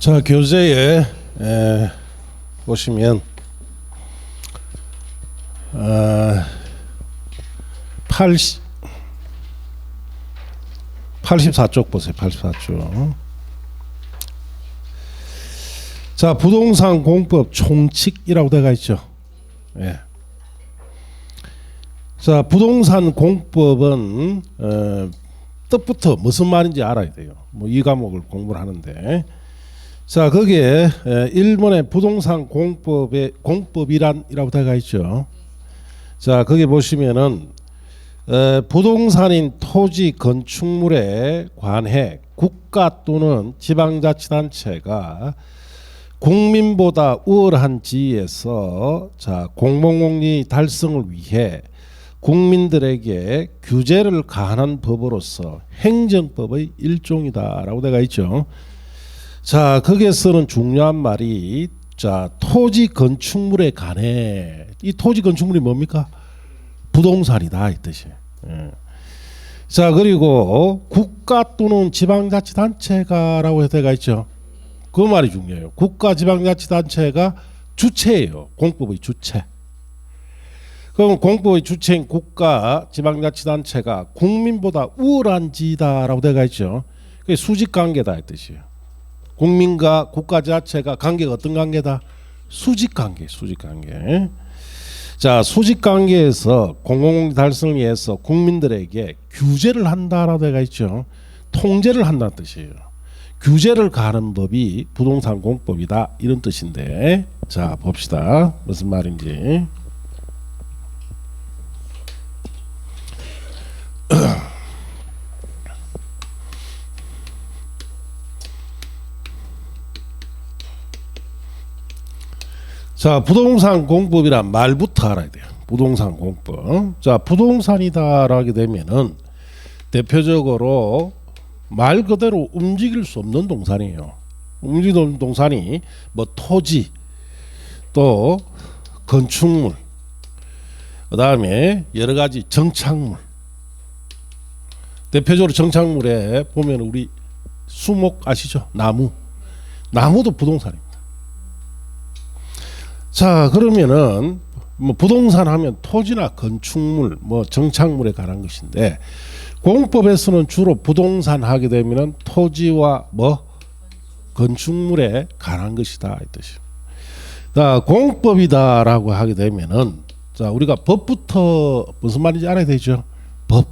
자, 교재에 보시면 84쪽 보세요. 84쪽. 자, 부동산 공법 총칙이라고 되어 있죠. 예. 자, 부동산 공법은 뜻부터 무슨 말인지 알아야 돼요. 뭐 이 과목을 공부를 하는데, 자, 거기에 1번에 부동산 공법의 공법이란이라고 되어 있죠. 자, 거기 보시면은 부동산인 토지 건축물에 관해 국가 또는 지방자치단체가 국민보다 우월한 지위에서 자, 공공공리 달성을 위해 국민들에게 규제를 가하는 법으로서 행정법의 일종이다라고 되어 있죠. 자, 거기에서는 중요한 말이 자, 토지 건축물에 관해, 이 토지 건축물이 뭡니까? 부동산이다 이 뜻이. 예. 자, 그리고 국가 또는 지방자치단체가라고 되어 있죠. 그 말이 중요해요. 국가 지방자치단체가 주체예요. 공법의 주체. 그럼 공법의 주체인 국가 지방자치단체가 국민보다 우월한 지다라고 되어 있죠. 그게 수직관계다 이 뜻이에요. 국민과 국가 자체가 관계가 어떤 관계다? 수직관계, 수직관계. 자, 수직관계에서 공공공리 달성을 위해서 국민들에게 규제를 한다라고 되어 있죠. 통제를 한다는 뜻이에요. 규제를 가하는 법이 부동산 공법이다 이런 뜻인데, 자, 봅시다. 무슨 말인지. 자, 부동산 공법이란 말부터 알아야 돼요. 부동산 공법. 자, 부동산이다 하게 되면은 대표적으로 말 그대로 움직일 수 없는 동산이에요. 움직이는 동산이 뭐 토지, 또 건축물, 그 다음에 여러 가지 정착물. 대표적으로 정착물에 보면 우리 수목 아시죠? 나무. 나무도 부동산입니다. 자, 그러면은 뭐 부동산 하면 토지나 건축물, 뭐 정착물에 관한 것인데, 공법에서는 주로 부동산 하게 되면은 토지와 뭐 건축물에 관한 것이다 이 뜻이에요. 자, 공법이다라고 하게 되면은 자, 우리가 법부터 무슨 말인지 알아야 되죠. 법.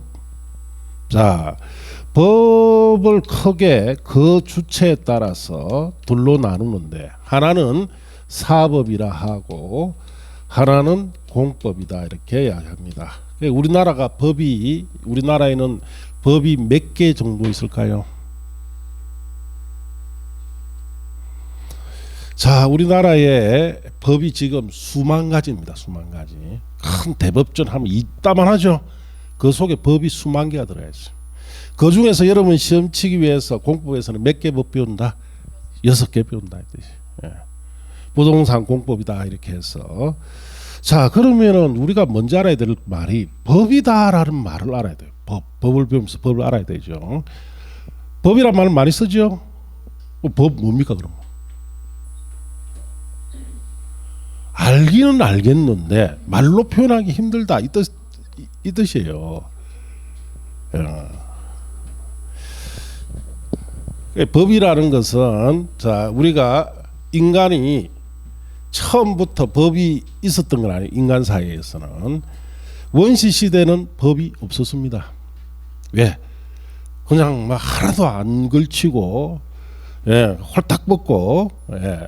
자, 법을 크게 그 주체에 따라서 둘로 나누는데, 하나는 사법이라 하고 하나는 공법이다 이렇게 이야기합니다. 우리나라에는 법이 몇 개 정도 있을까요? 자, 우리나라에 법이 지금 수만 가지입니다. 수만 가지. 큰 대법전 하면 이따만 하죠. 그 속에 법이 수만 개가 들어가 있어요. 그 중에서 여러분 시험 치기 위해서 공법에서는 몇 개 법 배운다? 6개 배운다 이 뜻이. 예. 부동산 공법이다 이렇게 해서, 자, 그러면은 우리가 먼저 알아야 될 말이 법이다라는 말을 알아야 돼요. 법을 배우면서 법을 알아야 되죠. 법이란 말을 많이 쓰죠. 법 뭡니까 그럼? 알기는 알겠는데 말로 표현하기 힘들다 이 뜻이에요. 법이라는 것은 자, 우리가 인간이 처음부터 법이 있었던 건 아니에요. 인간 사회에서는 원시 시대는 법이 없었습니다. 왜? 그냥 막 하나도 안 걸치고, 예, 홀딱 벗고, 예.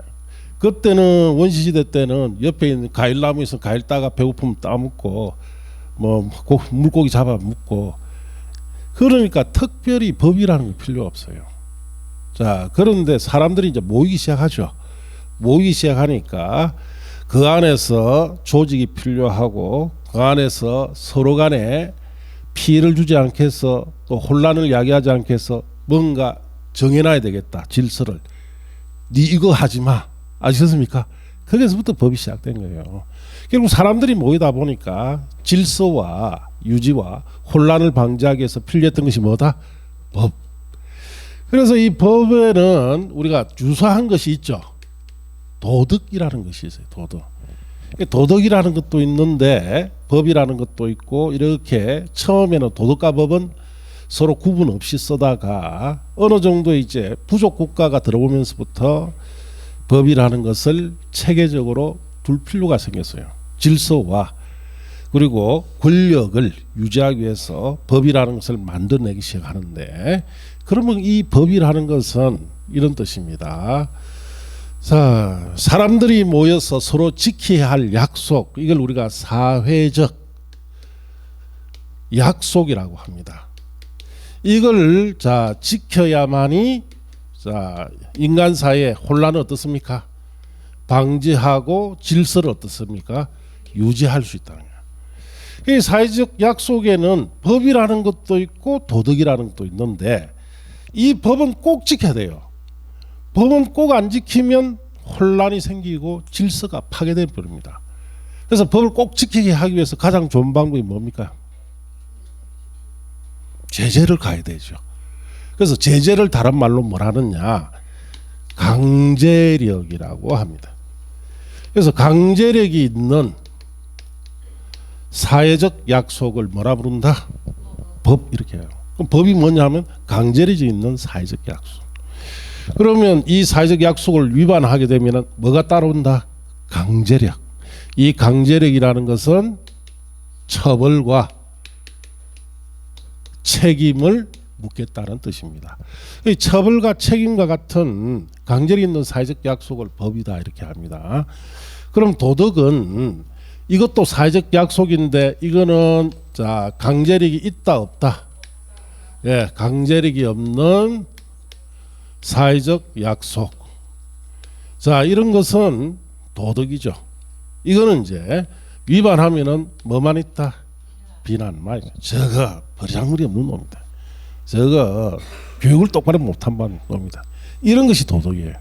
그때는 원시 시대 때는 옆에 있는 과일나무 있으면 과일 따가 배고프면 따먹고, 뭐 물고기 잡아 먹고, 그러니까 특별히 법이라는 게 필요 없어요. 자, 그런데 사람들이 이제 모이기 시작하죠. 모이기 시작하니까 그 안에서 조직이 필요하고, 그 안에서 서로 간에 피해를 주지 않게 해서 또 혼란을 야기하지 않게 해서 뭔가 정해놔야 되겠다. 질서를. 네 이거 하지 마. 아시겠습니까? 거기서부터 법이 시작된 거예요. 결국 사람들이 모이다 보니까 질서와 유지와 혼란을 방지하기 위해서 필요했던 것이 뭐다? 법. 그래서 이 법에는 우리가 유사한 것이 있죠. 도덕이라는 것이 있어요. 도덕이라는 것도 있는데 법이라는 것도 있고, 이렇게 처음에는 도덕과 법은 서로 구분 없이 쓰다가 어느 정도 이제 부족 국가가 들어오면서부터 법이라는 것을 체계적으로 둘 필요가 생겼어요. 질서와 그리고 권력을 유지하기 위해서 법이라는 것을 만들어내기 시작하는데, 그러면 이 법이라는 것은 이런 뜻입니다. 자, 사람들이 모여서 서로 지켜야 할 약속, 이걸 우리가 사회적 약속이라고 합니다. 이걸 자 지켜야만이 자 인간 사회의 혼란은 어떻습니까? 방지하고 질서를 어떻습니까? 유지할 수 있다는 거예요. 이 사회적 약속에는 법이라는 것도 있고 도덕이라는 것도 있는데, 이 법은 꼭 지켜야 돼요. 법은 꼭 안 지키면 혼란이 생기고 질서가 파괴돼 버립니다. 그래서 법을 꼭 지키게 하기 위해서 가장 좋은 방법이 뭡니까? 제재를 가야 되죠. 그래서 제재를 다른 말로 뭐라 하느냐, 강제력이라고 합니다. 그래서 강제력이 있는 사회적 약속을 뭐라 부른다? 법, 이렇게 해요. 그럼 법이 뭐냐면 강제력이 있는 사회적 약속. 그러면 이 사회적 약속을 위반하게 되면 뭐가 따라온다? 강제력. 이 강제력이라는 것은 처벌과 책임을 묻겠다는 뜻입니다. 이 처벌과 책임과 같은 강제력 있는 사회적 약속을 법이다, 이렇게 합니다. 그럼 도덕은 이것도 사회적 약속인데, 이거는 자 강제력이 있다 없다? 예, 강제력이 없는 사회적 약속. 자, 이런 것은 도덕이죠. 이거는 이제 위반하면은 뭐만 있다? 비난만 있다. 저거 버리장머리 없는 놈이다. 저거 교육을 똑바로 못한 놈이다. 이런 것이 도덕이에요.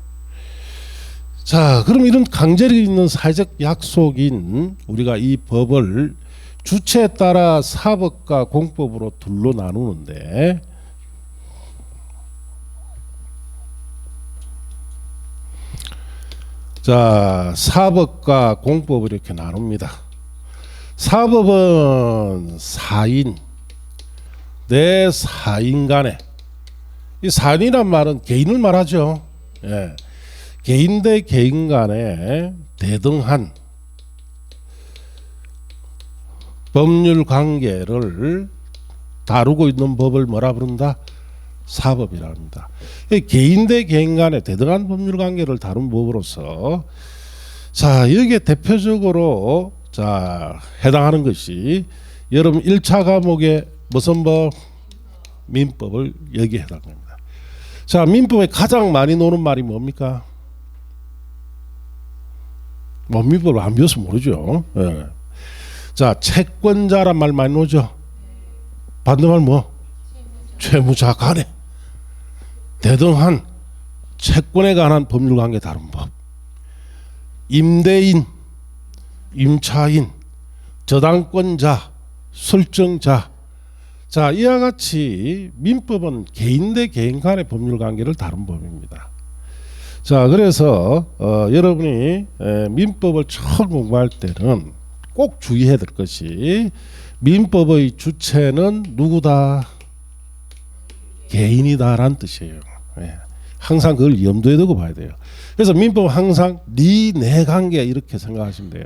자, 그럼 이런 강제력 있는 사회적 약속인 우리가 이 법을 주체에 따라 사법과 공법으로 둘로 나누는데, 자, 사법과 공법을 이렇게 나눕니다. 사법은 사인, 내 사인 간에, 이 사인이란 말은 개인을 말하죠. 예. 개인 대 개인 간에 대등한 법률 관계를 다루고 있는 법을 뭐라 부른다? 사법이라 합니다. 개인 대 개인 간의 대등한 법률 관계를 다룬 법으로서, 자, 여기에 대표적으로 자 해당하는 것이 여러분 1차 과목의 무슨 법? 민법을 여기에 해당합니다. 자, 민법에 가장 많이 노는 말이 뭡니까? 민법을 안 배워서 모르죠. 예. 자, 채권자란 말 많이 나오죠. 반대말 뭐? 채무자 간에 대등한 채권에 관한 법률관계 다룬 법. 임대인, 임차인, 저당권자, 설정자. 자, 이와 같이 민법은 개인 대 개인 간의 법률관계를 다룬 법입니다. 자, 그래서 여러분이 민법을 처음 공부할 때는 꼭 주의해야 될 것이, 민법의 주체는 누구다? 개인이다라는 뜻이에요. 예. 항상 그걸 염두에 두고 봐야 돼요. 그래서 민법은 항상 네 관계 이렇게 생각하시면 돼요.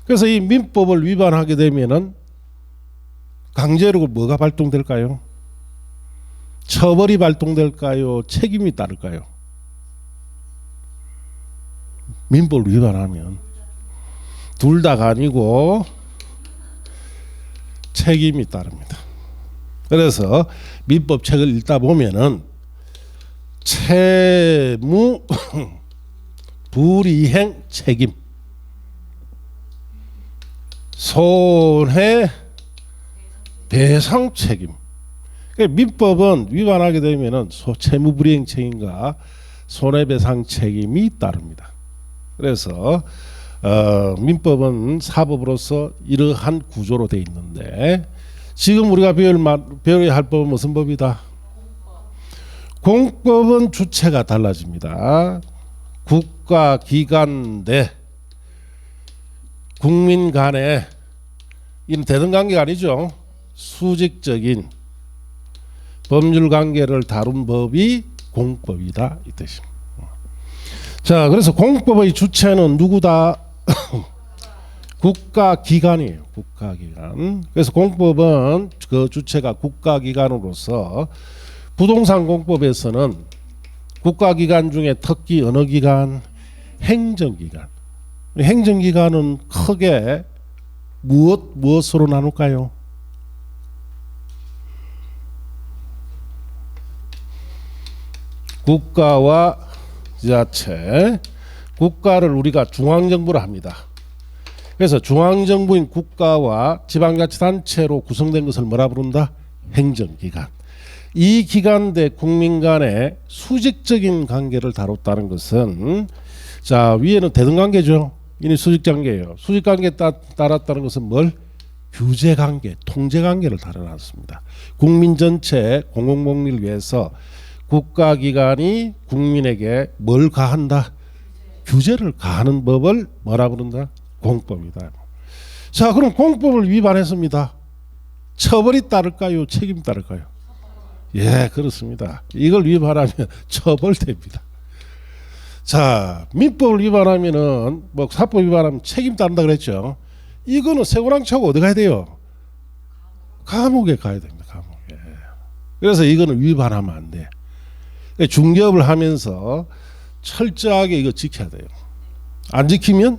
그래서 이 민법을 위반하게 되면은 강제력을 뭐가 발동될까요? 처벌이 발동될까요? 책임이 따를까요? 민법을 위반하면 둘 다가 아니고 책임이 따릅니다. 그래서 민법책을 읽다 보면은 채무 불이행 책임, 손해 배상 책임. 그러니까 민법은 위반하게 되면은 채무 불이행 책임과 손해배상 책임이 따릅니다. 그래서 민법은 사법으로서 이러한 구조로 되어 있는데, 지금 우리가 배워야 할 법은 무슨 법이다? 공법은 주체가 달라집니다. 국가, 기관 내 국민 간에 이는 대등관계가 아니죠. 수직적인 법률 관계를 다룬 법이 공법이다 이 뜻입니다. 자, 그래서 공법의 주체는 누구다? 국가기관이에요. 국가기관. 그래서 공법은 그 주체가 국가기관으로서 부동산 공법에서는 국가기관 중에 특기 어느 기관? 행정기관. 행정기관은 크게 무엇으로 나눌까요? 국가와 지자체. 국가를 우리가 중앙정부로 합니다. 그래서 중앙정부인 국가와 지방자치단체로 구성된 것을 뭐라 부른다? 행정기관. 이 기관 대 국민 간의 수직적인 관계를 다뤘다는 것은 자 위에는 대등관계죠. 이는 수직관계예요. 수직관계에 따랐다는 것은 뭘? 규제관계, 통제관계를 다뤄놨습니다. 국민 전체의 공공복리를 위해서 국가기관이 국민에게 뭘 가한다? 규제를 가하는 법을 뭐라 부른다? 공법이다. 자, 그럼 공법을 위반했습니다. 처벌이 따를까요? 책임이 따를까요? 예, 그렇습니다. 이걸 위반하면 처벌됩니다. 자, 민법을 위반하면은 뭐 사법 위반하면 책임 따른다 그랬죠. 이거는 세고랑 차고 어디 가야 돼요? 감옥에 가야 됩니다. 감옥에. 그래서 이거는 위반하면 안 돼. 중개업을 하면서 철저하게 이거 지켜야 돼요. 안 지키면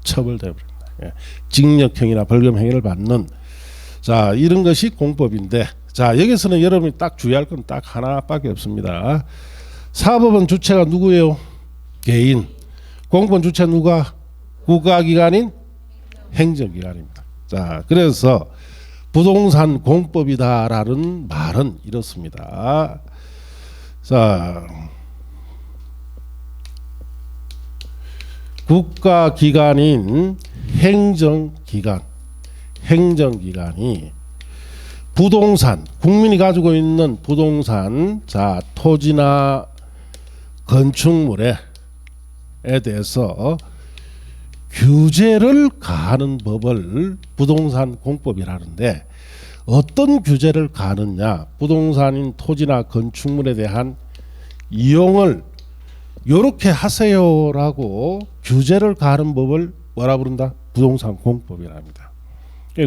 처벌되어버립니다. 예. 징역형이나 벌금형을 받는 자 이런 것이 공법인데 자 여기서는 여러분이 딱 주의할 건 딱 하나밖에 없습니다. 사법은 주체가 누구예요? 개인. 공법은 주체 누가? 국가기관인 행정기관입니다. 자 그래서 부동산 공법이다라는 말은 이렇습니다. 자 국가기관인 행정기관이 부동산 국민이 가지고 있는 부동산 자 토지나 건축물에 대해서 규제를 가하는 법을 부동산 공법이라는데 어떤 규제를 가하느냐 부동산인 토지나 건축물에 대한 이용을 요렇게 하세요라고 규제를 가하는 법을 뭐라 부른다? 부동산 공법이랍니다.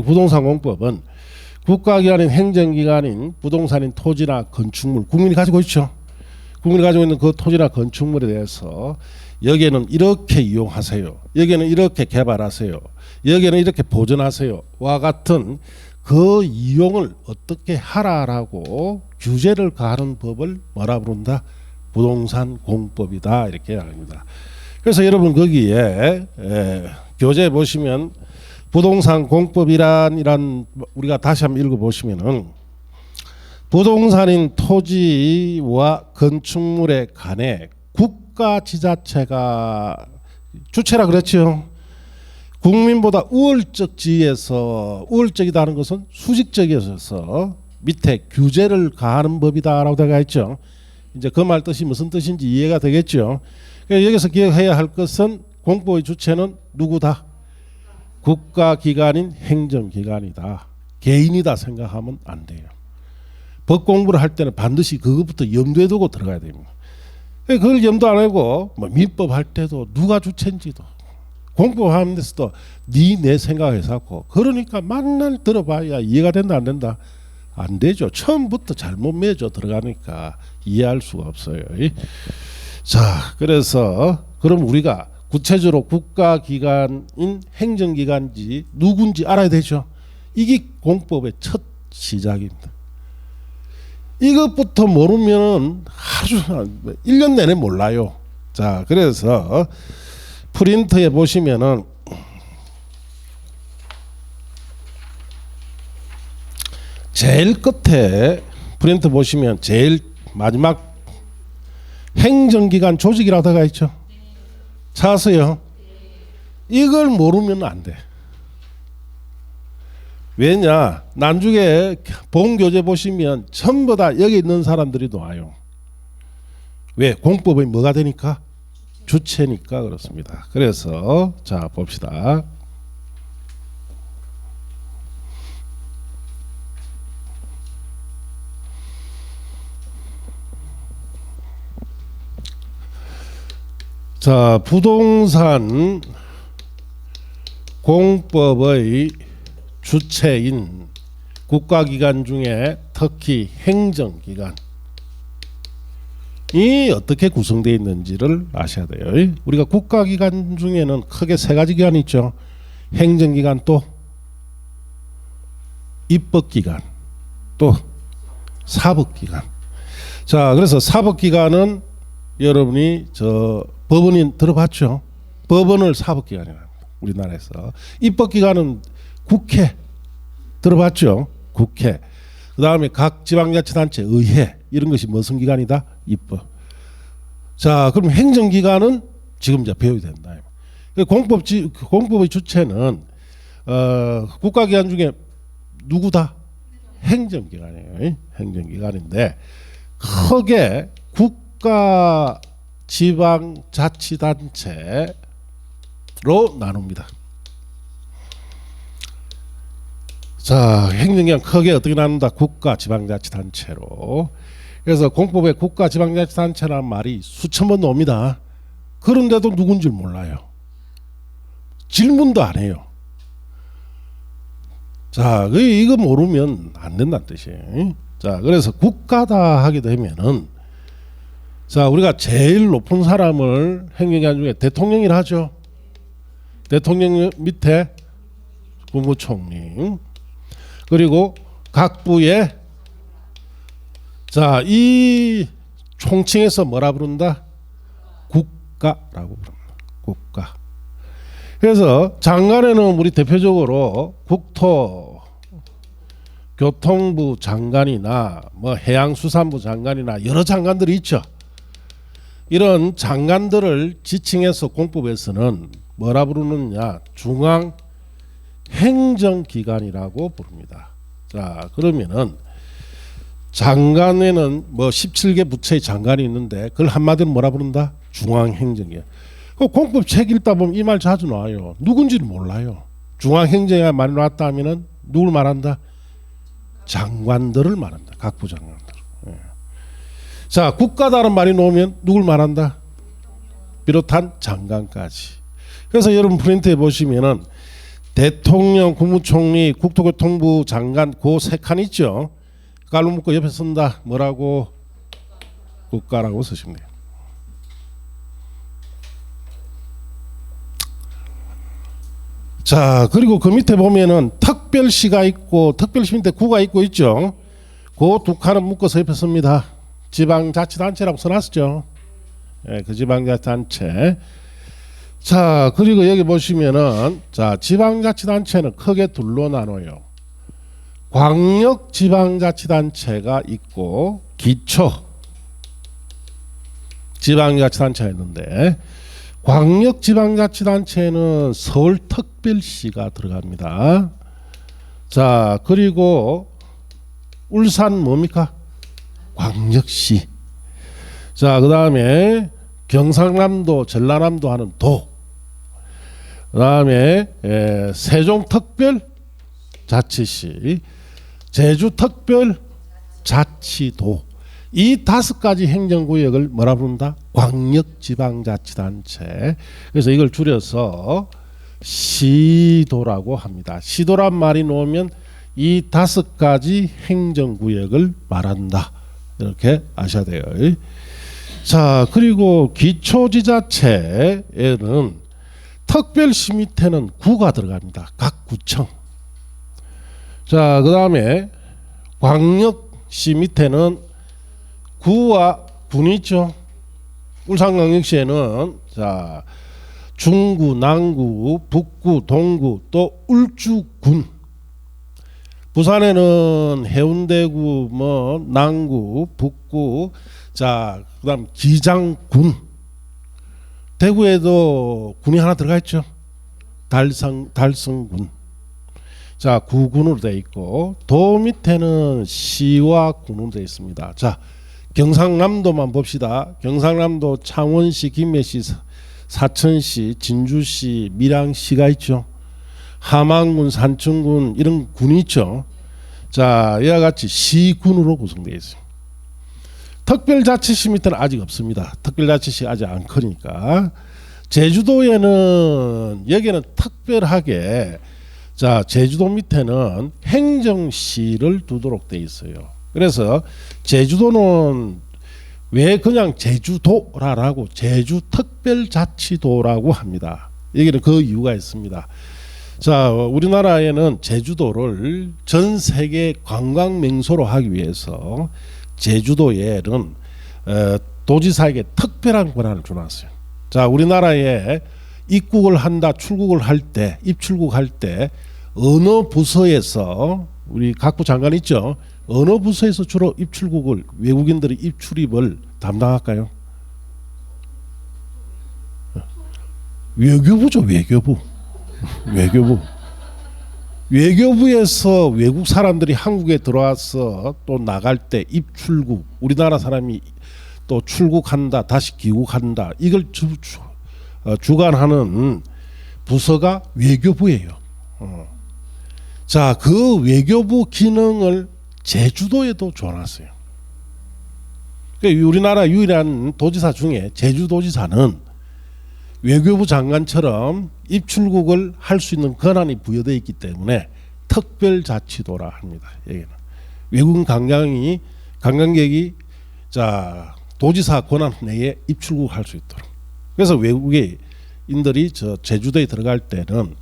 부동산 공법은 국가기관인 행정기관인 부동산인 토지나 건축물 국민이 가지고 있죠. 국민이 가지고 있는 그 토지나 건축물에 대해서 여기에는 이렇게 이용하세요. 여기에는 이렇게 개발하세요. 여기에는 이렇게 보존하세요. 와 같은 그 이용을 어떻게 하라라고 규제를 가하는 법을 뭐라 부른다? 부동산 공법이다 이렇게 합니다. 그래서 여러분 거기에 교재 보시면 부동산 공법이란 우리가 다시 한번 읽어보시면은 부동산인 토지와 건축물에 관해 국가 지자체가 주체라 그랬죠. 국민보다 우월적 지위에서 우월적이다는 것은 수직적이어서 밑에 규제를 가하는 법이다라고 되어 있죠. 이제 그 말 뜻이 무슨 뜻인지 이해가 되겠죠. 여기서 기억해야 할 것은 공법의 주체는 누구다? 국가기관인 행정기관이다. 개인이다 생각하면 안 돼요. 법 공부를 할 때는 반드시 그것부터 염두에 두고 들어가야 됩니다. 그걸 염두 안 하고 뭐 민법 할 때도 누가 주체인지도 공법하는 데서도 내 생각해서 하고 그러니까 만날 들어봐야 이해가 된다 안 된다? 안 되죠. 처음부터 잘못 맺어 들어가니까 이해할 수가 없어요. 자, 그래서 그럼 우리가 구체적으로 국가기관인 행정기관인지 누군지 알아야 되죠. 이게 공법의 첫 시작입니다. 이것부터 모르면 아주 1년 내내 몰라요. 자, 그래서 프린터에 보시면은 제일 끝에 프린터 보시면 제일 마지막 행정기관 조직이라고 되어 있죠. 찾았어요. 이걸 모르면 안 돼. 왜냐? 나중에 본교재 보시면 전부 다 여기 있는 사람들이 나와요. 왜? 공법의 뭐가 되니까? 주체니까 그렇습니다. 그래서 자 봅시다. 자, 부동산 공법의 주체인 국가기관 중에 특히 행정기관이 어떻게 구성되어 있는지를 아셔야 돼요. 우리가 국가기관 중에는 크게 세 가지 기관이 있죠. 행정기관, 또 입법기관, 또 사법기관. 자, 그래서 사법기관은 여러분이 저 법원인 들어봤죠? 법원을 사법기관이라 합니다. 우리나라에서. 입법기관은 국회 들어봤죠? 국회. 그 다음에 각 지방자치단체, 의회 이런 것이 무슨 기관이다? 입법. 자, 그럼 행정기관은 지금 이제 배워야 된다. 공법의 주체는 국가기관 중에 누구다? 행정기관이에요. 행정기관인데 크게 국가 지방자치단체로 나눕니다. 자, 행정기관 크게 어떻게 나눈다? 국가 지방자치단체로. 그래서 공법에 국가 지방자치단체라는 말이 수천 번 나옵니다. 그런데도 누군지 몰라요. 질문도 안 해요. 자, 이거 모르면 안 된다는 뜻이에요. 자, 그래서 국가다 하게 되면은, 자, 우리가 제일 높은 사람을 행정기관 중에 대통령이라 하죠. 대통령 밑에 국무총리, 그리고 각 부의, 자, 이 총칭해서 뭐라 부른다? 국가라고 부릅니다. 국가. 그래서 장관에는 우리 대표적으로 국토 교통부 장관이나 뭐 해양수산부 장관이나 여러 장관들이 있죠. 이런 장관들을 지칭해서 공법에서는 뭐라 부르느냐? 중앙 행정기관이라고 부릅니다. 자, 그러면은 장관에는 뭐 17개 부처의 장관이 있는데 그걸 한마디로 뭐라 부른다? 중앙행정기관. 그 공법 책 읽다 보면 이 말 자주 나와요. 누군지는 몰라요. 중앙행정기관 말이 나왔다 하면은 누굴 말한다? 장관들을 말한다. 각 부장관들. 예. 자, 국가다는 말이 나오면 누굴 말한다? 비롯한 장관까지. 그래서 여러분 프린트에 보시면은 대통령, 국무총리, 국토교통부 장관 그 세 칸 있죠. 깔로 묶고 옆에 쓴다. 뭐라고? 국가라고 쓰시면 돼요. 자, 그리고 그 밑에 보면은 특별시가 있고 특별시 밑에 구가 있고 있죠. 그 두 칸은 묶어서 옆에 씁니다. 지방자치단체라고 써놨죠. 예, 그 지방자치단체. 자, 그리고 여기 보시면은, 자, 지방자치단체는 크게 둘로 나눠요. 광역지방자치단체가 있고 기초 지방자치단체가 있는데, 광역지방자치단체는 서울특별시가 들어갑니다. 자, 그리고 울산 뭡니까? 광역시. 자, 그 다음에 경상남도, 전라남도 하는 도. 그 다음에 세종특별자치시, 제주특별자치도. 이 5가지 행정구역을 뭐라 부른다? 광역지방자치단체. 그래서 이걸 줄여서 시도라고 합니다. 시도란 말이 나오면 이 5가지 행정구역을 말한다. 이렇게 아셔야 돼요. 자, 그리고 기초지자체에는 특별시 밑에는 구가 들어갑니다. 각 구청. 자, 그 다음에 광역시 밑에는 구와 군이 있죠. 울산광역시에는 자, 중구, 남구, 북구, 동구, 또 울주군. 부산에는 해운대구, 뭐 남구, 북구, 자, 그다음 기장군. 대구에도 군이 하나 들어가 있죠. 달성군. 자, 구군으로 되어 있고 도 밑에는 시와 군으로 되어 있습니다. 자, 경상남도만 봅시다. 경상남도 창원시, 김해시, 사천시, 진주시, 밀양시가 있죠. 함안군, 산청군 이런 군이 있죠. 자, 이와 같이 시군으로 구성되어 있어요. 특별자치시 밑에는 아직 없습니다. 특별자치시 아직 안 크니까. 제주도에는 여기는 특별하게 자 제주도 밑에는 행정시를 두도록 돼 있어요. 그래서 제주도는 왜 그냥 제주도라고 제주특별자치도라고 합니다. 여기는 그 이유가 있습니다. 자, 우리나라에는 제주도를 전 세계 관광 명소로 하기 위해서 제주도에는 도지사에게 특별한 권한을 줘놨어요. 자, 우리나라에 입국을 한다, 출국을 할 때, 입출국할 때 어느 부서에서 우리 각부 장관 있죠? 어느 부서에서 주로 입출국을 외국인들의 입출입을 담당할까요? 외교부죠, 외교부. 외교부. 외교부에서 외국 사람들이 한국에 들어와서 또 나갈 때 입출국, 우리나라 사람이 또 출국한다, 다시 귀국한다, 이걸 주관하는 부서가 외교부예요. 자, 그 외교부 기능을 제주도에도 줘놨어요. 그러니까 우리나라 유일한 도지사 중에 제주도지사는 외교부 장관처럼 입출국을 할 수 있는 권한이 부여되어 있기 때문에 특별자치도라 합니다. 여기는 외국인 관광객이 자 도지사 권한 내에 입출국할 수 있도록. 그래서 외국인들이 저 제주도에 들어갈 때는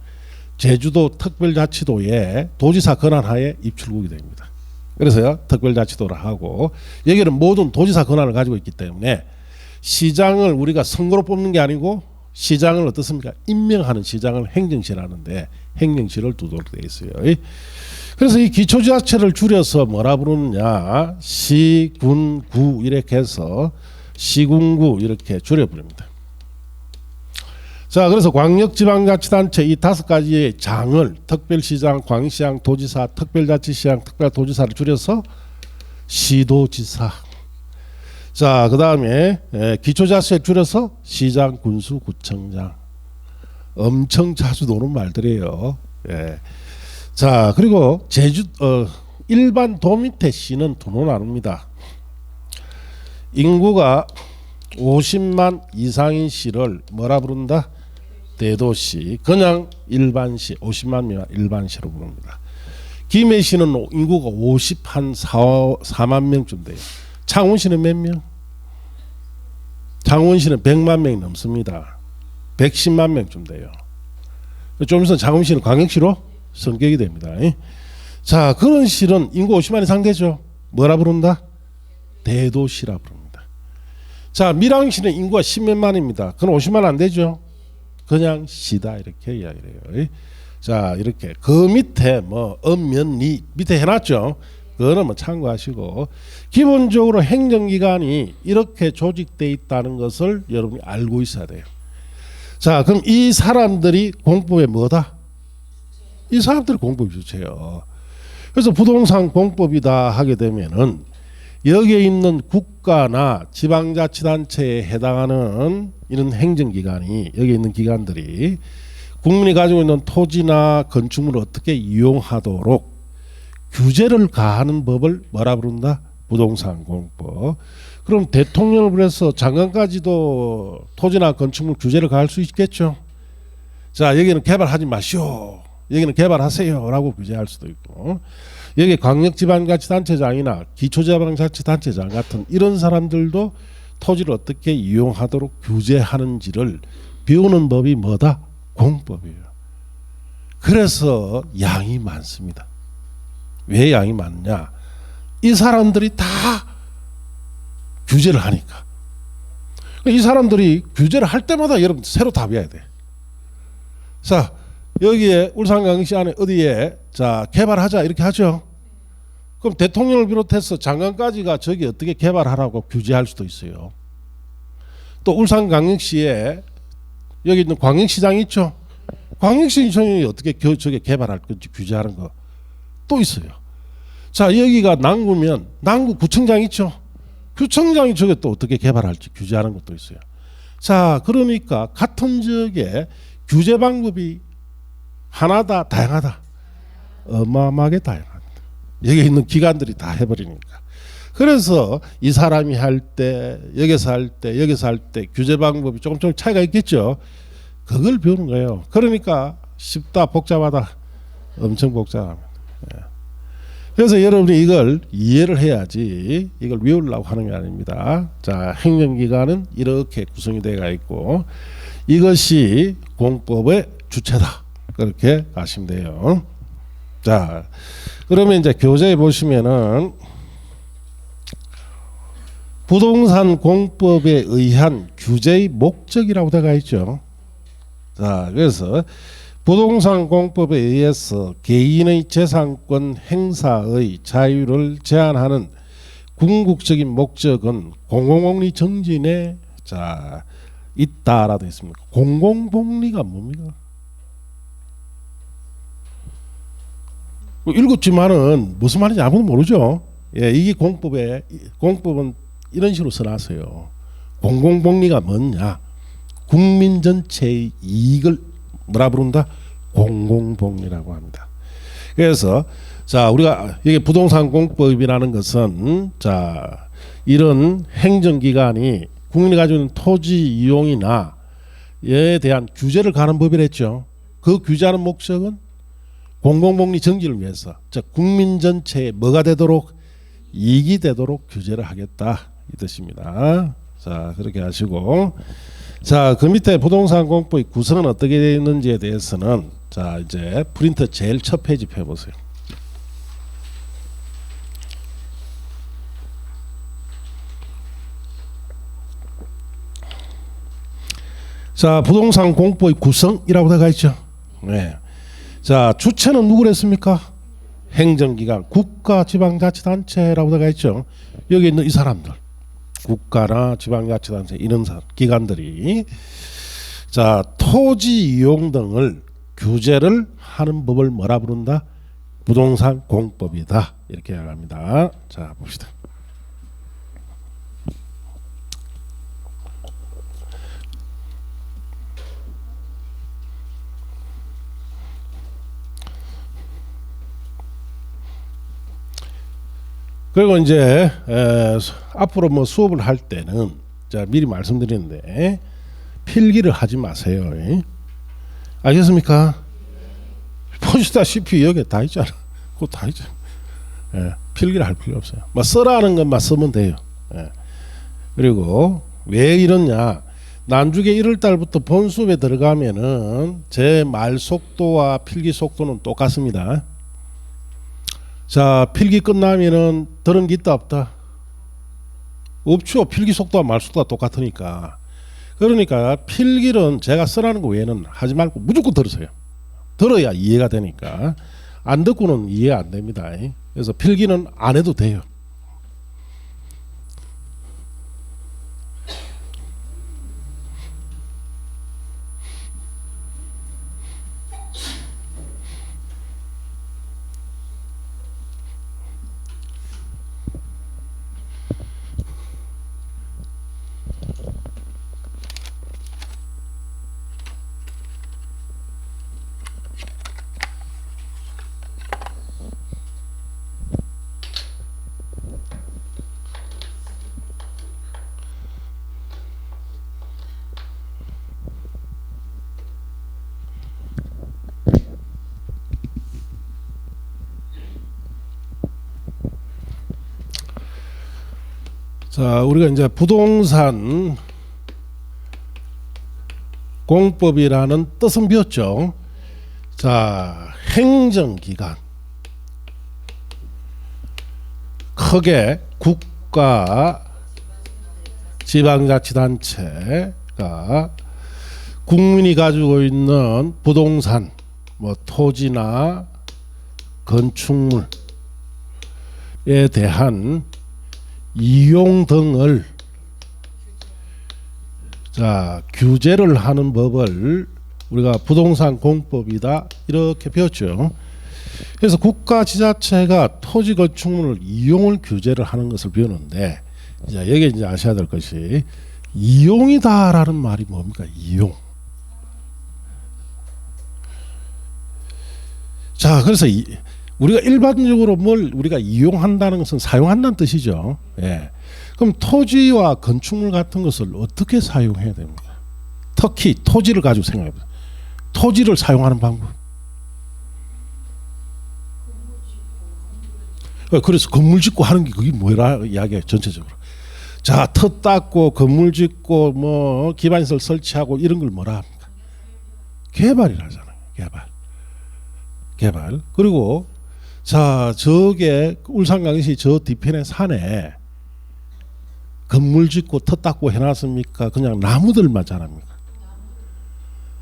제주도 특별자치도에 도지사 권한하에 입출국이 됩니다. 그래서 특별자치도라 하고, 여기는 모든 도지사 권한을 가지고 있기 때문에 시장을 우리가 선거로 뽑는 게 아니고 시장을 어떻습니까? 임명하는 시장을 행정시를 하는데 행정시를 두도록 되어 있어요. 그래서 이 기초지자체를 줄여서 뭐라 부르느냐, 시군구 이렇게 해서 시군구 이렇게 줄여버립니다. 자, 그래서 광역지방자치단체 이 5가지의 장을 특별시장, 광시장, 도지사, 특별자치시장, 특별도지사를 줄여서 시도지사. 자, 그 다음에 기초자치에 줄여서 시장, 군수, 구청장. 엄청 자주 노는 말들이에요. 예. 자, 그리고 일반 도 밑에 시는 두로 나눕니다. 인구가 50만 이상인 시를 뭐라 부른다? 대도시. 그냥 일반시, 50만 미만 일반시로 부릅니다. 김해시는 인구가 4만 명쯤 돼요. 창원시는 몇 명? 창원시는 100만 명이 넘습니다. 110만 명쯤 돼요. 좀 있으면 창원시는 광역시로 성격이 됩니다. 자, 그런 시는 인구 50만 이상 되죠. 뭐라 부른다? 대도시라 부릅니다. 자, 밀양시는 인구가 10몇만입니다. 그건 50만 안 되죠. 그냥 시다 이렇게 이야기를 해요. 자, 이렇게 그 밑에 뭐 엄면리 밑에 해놨죠. 그거는 뭐 참고하시고, 기본적으로 행정기관이 이렇게 조직되어 있다는 것을 여러분이 알고 있어야 돼요. 자, 그럼 이 사람들이 공법에 뭐다? 이 사람들이 공법 주체요. 그래서 부동산 공법이다 하게 되면은 여기에 있는 국가나 지방자치단체에 해당하는 이런 행정기관이, 여기 있는 기관들이 국민이 가지고 있는 토지나 건축물을 어떻게 이용하도록 규제를 가하는 법을 뭐라 부른다? 부동산 공법. 그럼 대통령을 비롯해서 장관까지도 토지나 건축물 규제를 가할 수 있겠죠. 자, 여기는 개발하지 마시오, 여기는 개발하세요 라고 규제할 수도 있고, 여기 광역지방자치단체장이나 기초지방자치단체장 같은 이런 사람들도 토지를 어떻게 이용하도록 규제하는지를 비우는 법이 뭐다? 공법이에요. 그래서 양이 많습니다. 왜 양이 많냐? 이 사람들이 다 규제를 하니까. 이 사람들이 규제를 할 때마다 여러분 새로 답해야 돼. 자, 여기에 울산광역시 안에 어디에 자 개발하자 이렇게 하죠. 그럼 대통령을 비롯해서 장관까지가 저기 어떻게 개발하라고 규제할 수도 있어요. 또 울산광역시에 여기 있는 광역시장이 있죠. 광역시장이 어떻게 저게 개발할 건지 규제하는 거 또 있어요. 자, 여기가 남구면 남구구청장 있죠. 구청장이 저게 또 어떻게 개발할지 규제하는 것도 있어요. 자, 그러니까 같은 지역에 규제 방법이 하나다 다양하다. 어마어마하게 다양합니다. 여기 있는 기관들이 다 해버리니까. 그래서 이 사람이 할 때, 여기서 할 때, 여기서 할 때 규제 방법이 조금 차이가 있겠죠. 그걸 배우는 거예요. 그러니까 쉽다 복잡하다 엄청 복잡합니다. 그래서 여러분이 이걸 이해를 해야지 이걸 외우려고 하는 게 아닙니다. 자, 행정기관은 이렇게 구성이 되어 있고 이것이 공법의 주체다. 그렇게 아시면 돼요. 자, 그러면 이제 교재에 보시면은 부동산 공법에 의한 규제의 목적이라고 되어 있죠. 자, 그래서 부동산 공법에 의해서 개인의 재산권 행사의 자유를 제한하는 궁극적인 목적은 공공복리 정진에 자 있다라고 되어 있습니다. 공공복리가 뭡니까? 읽었지만은 무슨 말인지 아무도 모르죠. 예, 이게 공법은 이런 식으로 써놨어요. 공공복리가 뭐냐? 국민 전체의 이익을 뭐라 부른다? 공공복리라고 합니다. 그래서 자, 우리가 이게 부동산 공법이라는 것은 자, 이런 행정기관이 국민이 가지고 있는 토지 이용이나 에 대한 규제를 가는 법이랬죠. 그 규제하는 목적은 공공복리 정지를 위해서, 즉 국민 전체에 뭐가 되도록 이익이 되도록 규제를 하겠다 이 뜻입니다. 자, 그렇게 하시고, 자, 그 밑에 부동산 공법의 구성은 어떻게 되어 있는지에 대해서는 자, 이제 프린터 제일 첫 페이지 펴보세요. 자, 부동산 공법의 구성이라고 되어 있죠. 네. 자, 주체는 누구랬습니까? 행정기관, 국가, 지방자치단체라고 되어 있죠. 여기 있는 이 사람들, 국가나 지방자치단체 이런 기관들이 자, 토지 이용 등을 규제를 하는 법을 뭐라 부른다? 부동산 공법이다. 이렇게 이야기합니다. 자, 봅시다. 그리고 이제 앞으로 뭐 수업을 할 때는 자, 미리 말씀드리는데 필기를 하지 마세요. 알겠습니까? 보시다시피 여기 다 있잖아. 그거 다 있잖아. 예, 필기를 할 필요 없어요. 뭐 써라는 것만 쓰면 돼요. 예. 그리고 왜 이러냐? 난주에 1월 달부터 본 수업에 들어가면은 제 말 속도와 필기 속도는 똑같습니다. 자, 필기 끝나면은 들은 게 있다 없다? 없죠. 필기 속도와 말 속도가 똑같으니까. 그러니까 필기는 제가 쓰라는 거 외에는 하지 말고 무조건 들으세요. 들어야 이해가 되니까. 안 듣고는 이해 안 됩니다. 그래서 필기는 안 해도 돼요. 자, 우리가 이제 부동산 공법이라는 뜻은 배웠죠. 자, 행정기관, 크게 국가, 지방자치단체가 국민이 가지고 있는 부동산, 뭐 토지나 건축물에 대한 이용 등을 자, 규제를 하는 법을 우리가 부동산 공법이다 이렇게 배웠죠. 그래서 국가 지자체가 토지 건축물을 이용을 규제를 하는 것을 배우는데 자, 여기 이제 아셔야 될 것이 이용이다라는 말이 뭡니까? 이용. 자, 그래서 우리가 일반적으로 뭘 우리가 이용한다는 것은 사용한다는 뜻이죠. 예. 그럼 토지와 건축물 같은 것을 어떻게 사용해야 됩니까? 특히 토지를 가지고 생각해 보세요. 토지를 사용하는 방법. 그래서 건물 짓고 하는 게 그게 뭐라 이야기해요, 전체적으로. 자, 터 닦고 건물 짓고 뭐 기반시설 설치하고 이런 걸 뭐라 합니까? 개발이라잖아요. 개발. 그리고 자, 저게 울산광역시 저 뒤편의 산에 건물 짓고 터 닦고 해놨습니까? 그냥 나무들만 자랍니까?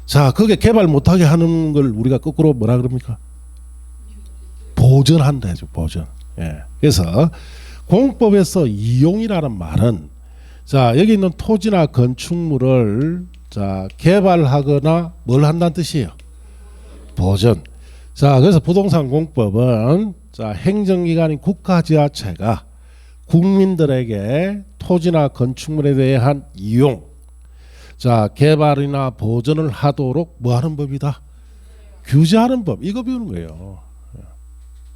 자, 그게 개발 못하게 하는 걸 우리가 거꾸로 뭐라 그럽니까? 보전한다 해죠. 보전. 예. 그래서 공법에서 이용이라는 말은 자, 여기 있는 토지나 건축물을 자, 개발하거나 뭘 한다는 뜻이에요? 보전. 자, 그래서 부동산 공법은 자, 행정기관인 국가지자체가 국민들에게 토지나 건축물에 대한 이용, 자, 개발이나 보전을 하도록 뭐 하는 법이다? 규제하는 법. 이거 배우는 거예요.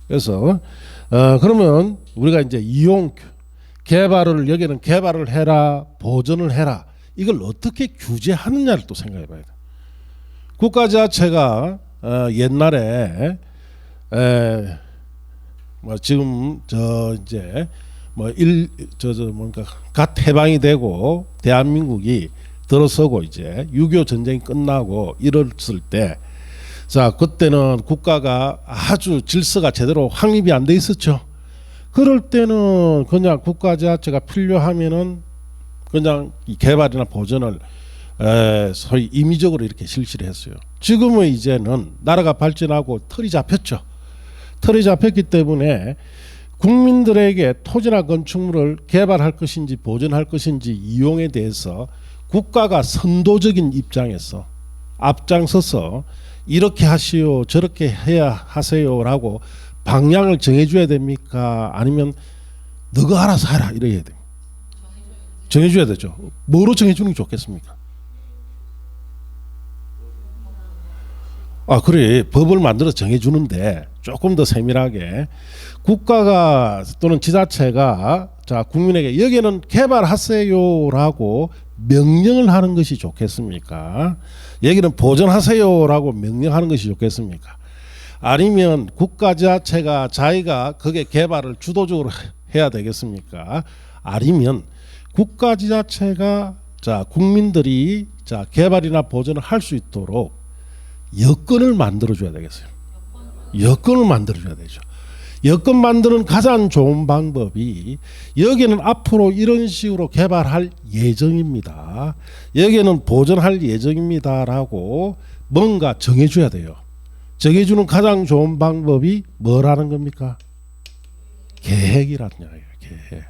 그래서 그러면 우리가 이제 이용 개발을 여기는 개발을 해라, 보전을 해라. 이걸 어떻게 규제하느냐를 또 생각해 봐야 돼. 국가지자체가 옛날에 뭐 지금 저 이제 뭐 뭔가 갓 해방이 되고 대한민국이 들어서고 이제 6.25 전쟁이 끝나고 이랬을 때 자, 그때는 국가가 아주 질서가 제대로 확립이 안 돼 있었죠. 그럴 때는 그냥 국가자체가 필요하면은 그냥 이 개발이나 보전을 소위 임의적으로 이렇게 실시를 했어요. 지금은 이제는 나라가 발전하고 틀이 잡혔죠. 틀이 잡혔기 때문에 국민들에게 토지나 건축물을 개발할 것인지 보전할 것인지 이용에 대해서 국가가 선도적인 입장에서 앞장서서 이렇게 하시오 저렇게 해야 하세요라고 방향을 정해줘야 됩니까? 아니면 너가 알아서 하라 이래야 됩니다. 정해줘야 되죠. 뭐로 정해주는 게 좋겠습니까? 그래, 법을 만들어 정해주는데 조금 더 세밀하게 국가가 또는 지자체가 자, 국민에게 여기는 개발하세요라고 명령을 하는 것이 좋겠습니까? 여기는 보전하세요라고 명령하는 것이 좋겠습니까? 아니면 국가지자체가 자기가 거기에 개발을 주도적으로 해야 되겠습니까? 아니면 국가지자체가 자, 국민들이 자, 개발이나 보전을 할 수 있도록 여건을 만들어줘야 되겠어요. 여건을 만들어줘야 되죠. 여건 만드는 가장 좋은 방법이 여기는 앞으로 이런 식으로 개발할 예정입니다. 여기는 보전할 예정입니다라고 뭔가 정해줘야 돼요. 정해주는 가장 좋은 방법이 뭐라는 겁니까? 계획이라는 이야기예요. 계획.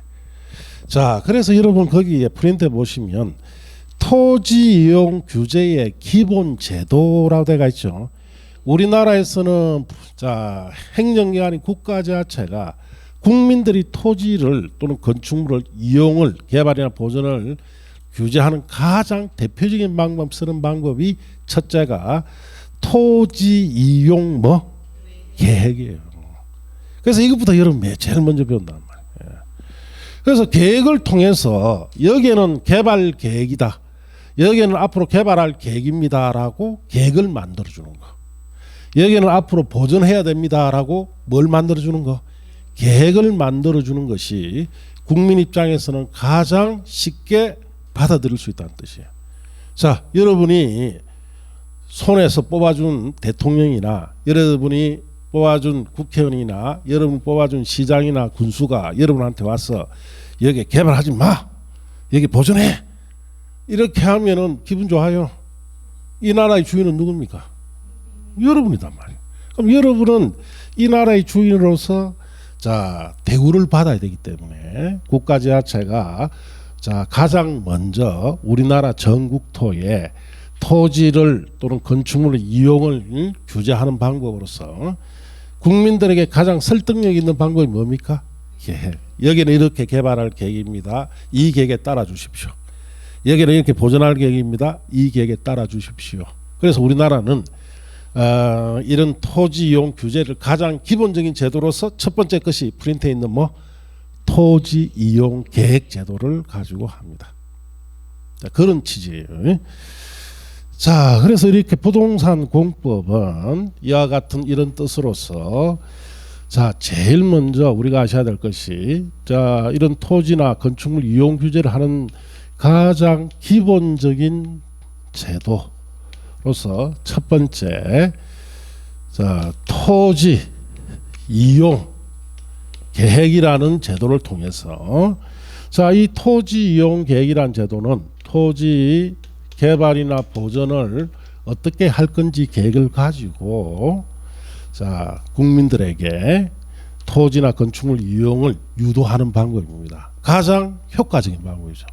자, 그래서 여러분 거기에 프린트에 보시면 토지 이용 규제의 기본 제도라고 되어 있죠. 우리나라에서는 자, 행정기관인 국가자체가 국민들이 토지를 또는 건축물을 이용을 개발이나 보전을 규제하는 가장 대표적인 방법 쓰는 방법이 첫째가 토지 이용 뭐 계획이에요. 그래서 이것부터 여러분 제일 먼저 배운단 말이에요. 그래서 계획을 통해서 여기에는 개발 계획이다. 여기에는 앞으로 개발할 계획입니다라고 계획을 만들어주는 거. 여기는 앞으로 보전해야 됩니다라고 뭘 만들어주는 거? 계획을 만들어주는 것이 국민 입장에서는 가장 쉽게 받아들일 수 있다는 뜻이에요. 자, 여러분이 손에서 뽑아준 대통령이나 여러분이 뽑아준 국회의원이나 여러분 뽑아준 시장이나 군수가 여러분한테 와서 여기 개발하지 마, 여기 보전해 이렇게 하면은 기분 좋아요. 이 나라의 주인은 누굽니까? 여러분이단 말이에요. 그럼 여러분은 이 나라의 주인으로서 자, 대우를 받아야 되기 때문에 국가지자체가 자, 가장 먼저 우리나라 전국토에 토지를 또는 건축물의 이용을 규제하는 방법으로서 국민들에게 가장 설득력 있는 방법이 뭡니까? 계획. 여기는 이렇게 개발할 계획입니다. 이 계획에 따라 주십시오. 여기는 이렇게 보존할 계획입니다. 이 계획에 따라 주십시오. 그래서 우리나라는 이런 토지 이용 규제를 가장 기본적인 제도로서 첫 번째 것이 프린트에 있는 토지 이용 계획 제도를 가지고 합니다. 자, 그런 취지예요. 자, 그래서 이렇게 부동산 공법은 이와 같은 이런 뜻으로서 자, 제일 먼저 우리가 아셔야 될 것이 자, 이런 토지나 건축물 이용 규제를 하는 가장 기본적인 제도로서 첫 번째 자, 토지 이용 계획이라는 제도를 통해서 자, 이 토지 이용 계획이라는 제도는 토지 개발이나 보전을 어떻게 할 건지 계획을 가지고 자, 국민들에게 토지나 건축물 이용을 유도하는 방법입니다. 가장 효과적인 방법이죠.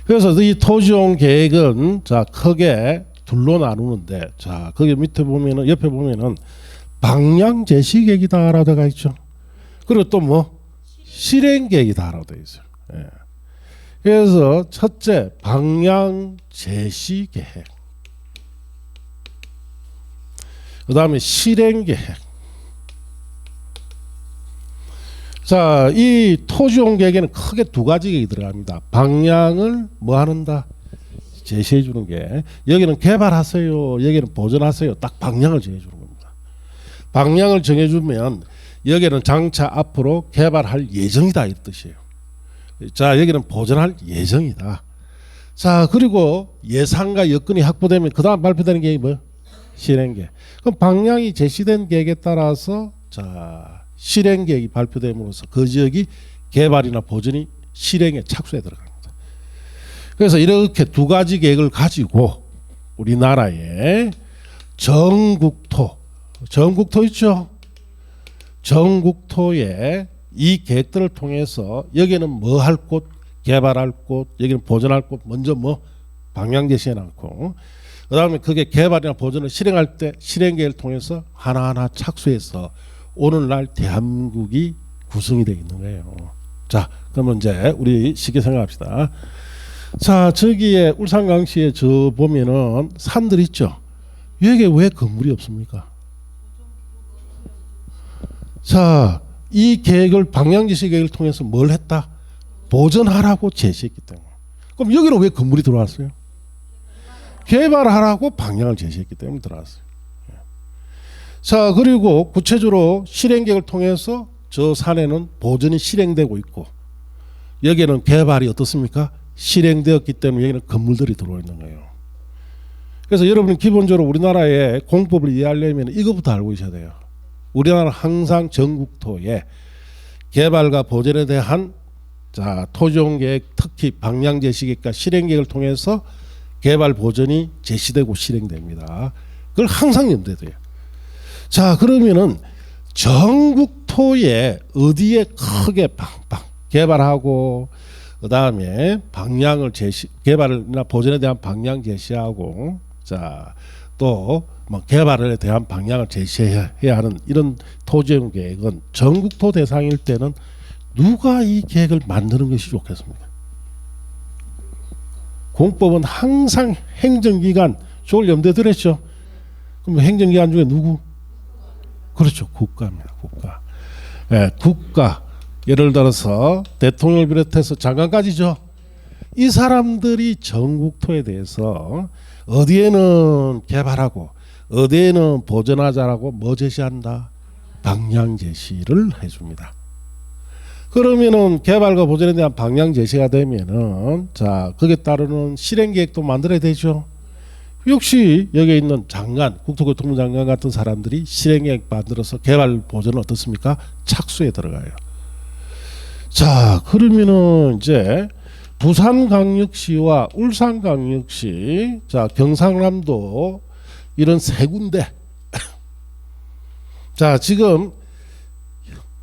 그래서 이 토지이용 계획은 자, 크게 둘로 나누는데 자, 거기 밑에 보면은 옆에 보면은 방향 제시 계획이다라고 되어 있죠. 그리고 또 실행 계획이다라고 되어 있어요. 예. 그래서 첫째 방향 제시 계획, 그 다음에 실행 계획. 자, 이 토지용 계획에는 크게 두 가지 계획이 들어갑니다. 방향을 하는다? 제시해 주는 게, 여기는 개발하세요, 여기는 보존하세요. 딱 방향을 정해 주는 겁니다. 방향을 정해 주면 여기는 장차 앞으로 개발할 예정이다 이 뜻이에요. 자, 여기는 보존할 예정이다. 자, 그리고 예산과 여건이 확보되면 그 다음 발표되는 계획이 실행계획. 그럼 방향이 제시된 계획에 따라서 자, 실행계획이 발표됨으로써 그 지역이 개발이나 보존이 실행에 착수해 들어갑니다. 그래서 이렇게 두 가지 계획을 가지고 우리나라의 전국토 있죠? 전국토에 이 계획들을 통해서 여기는 뭐 할 곳, 개발할 곳, 여기는 보존할 곳 먼저 방향 제시해 놨고, 그 다음에 그게 개발이나 보존을 실행할 때 실행계획을 통해서 하나하나 착수해서 오늘날 대한민국이 구성이 되어 있는 거예요. 자, 그러면 이제 우리 쉽게 생각합시다. 자, 저기에 울산광시에 저 보면은 산들 있죠. 여기에 왜 건물이 없습니까? 자, 이 계획을 방향제시 계획을 통해서 뭘 했다? 보존하라고 제시했기 때문에. 그럼 여기는 왜 건물이 들어왔어요? 개발하라고 방향을 제시했기 때문에 들어왔어요. 자, 그리고 구체적으로 실행계획을 통해서 저 산에는 보존이 실행되고 있고 여기는 개발이 어떻습니까? 실행되었기 때문에 여기는 건물들이 들어와 있는 거예요. 그래서 여러분이 기본적으로 우리나라의 공법을 이해하려면 이것부터 알고 있어야 돼요. 우리나라는 항상 전국토에 개발과 보존에 대한 자, 토지용 계획, 특히 방향 제시계획과 실행계획을 통해서 개발 보존이 제시되고 실행됩니다. 그걸 항상 염두에 둬요. 자, 그러면은 전국토에 어디에 크게 팡팡 개발하고 그 다음에 방향을 개발이나 보존에 대한 방향 제시하고 자, 또 개발에 대한 방향을 제시해야 하는 이런 토지용 계획은 전국토 대상일 때는 누가 이 계획을 만드는 것이 좋겠습니까? 공법은 항상 행정기관 쪽을 염두에 두랬죠. 그럼 행정기관 중에 누구? 그렇죠, 국가입니다. 국가. 예, 국가. 예를 들어서 대통령을 비롯해서 장관까지죠. 이 사람들이 전국토에 대해서 어디에는 개발하고 어디에는 보존하자라고 제시한다? 방향 제시를 해줍니다. 그러면은 개발과 보존에 대한 방향 제시가 되면은 자, 거기에 따르는 실행 계획도 만들어야 되죠. 역시 여기에 있는 장관, 국토교통부 장관 같은 사람들이 실행 계획 만들어서 개발 보존은 어떻습니까? 착수에 들어가요. 자, 그러면은 이제 부산광역시와 울산광역시, 자, 경상남도 이런 세 군데. 자, 지금